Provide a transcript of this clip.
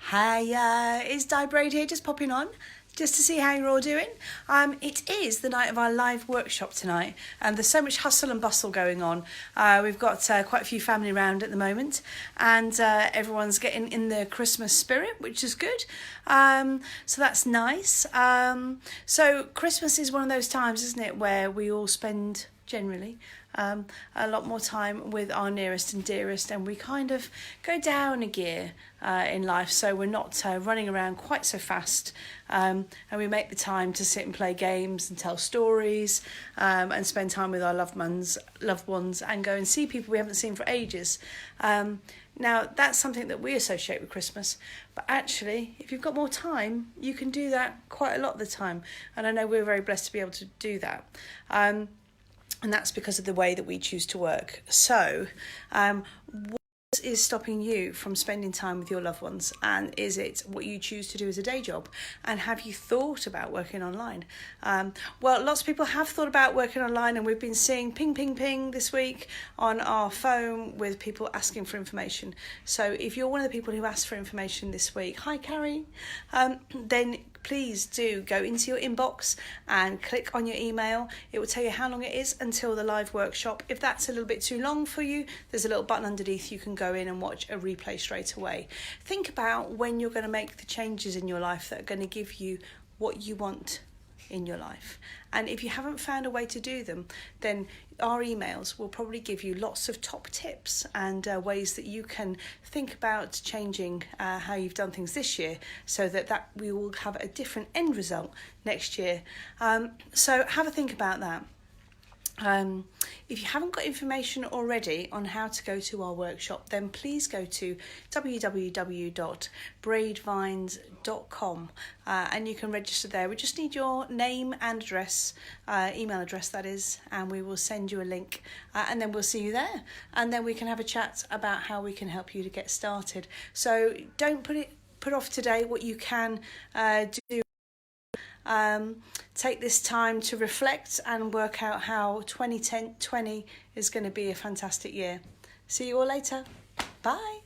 Hi, it's Di Braid here, just popping on, just to see how you're all doing. It is the night of our live workshop tonight, and there's so much hustle and bustle going on. We've got quite a few family around at the moment, and everyone's getting in the Christmas spirit, which is good. So that's nice. So Christmas is one of those times, isn't it, where we all spend generally a lot more time with our nearest and dearest, and we kind of go down a gear in life, so we're not running around quite so fast, and we make the time to sit and play games and tell stories, and spend time with our loved ones, and go and see people we haven't seen for ages. Now, that's something that we associate with Christmas, but actually, if you've got more time, you can do that quite a lot of the time, and I know we're very blessed to be able to do that. And that's because of the way that we choose to work. So, what is stopping you from spending time with your loved ones? And is it what you choose to do as a day job? And have you thought about working online? Well, lots of people have thought about working online, and we've been seeing ping, ping, ping this week on our phone with people asking for information. So if you're one of the people who asked for information this week, hi Carrie, then please do go into your inbox and click on your email. It will tell you how long it is until the live workshop. If that's a little bit too long for you, there's a little button underneath. You can go in and watch a replay straight away. Think about when you're going to make the changes in your life that are going to give you what you want in your life. And if you haven't found a way to do them, then our emails will probably give you lots of top tips and ways that you can think about changing how you've done things this year, so that we will have a different end result next year. So have a think about that. If you haven't got information already on how to go to our workshop, then please go to www.braidvines.com and you can register there. We just need your name and address, email address that is, and we will send you a link, and then we'll see you there, and then we can have a chat about how we can help you to get started. So don't put off today what you can do. Take this time to reflect and work out how 2020 is going to be a fantastic year. See you all later. Bye.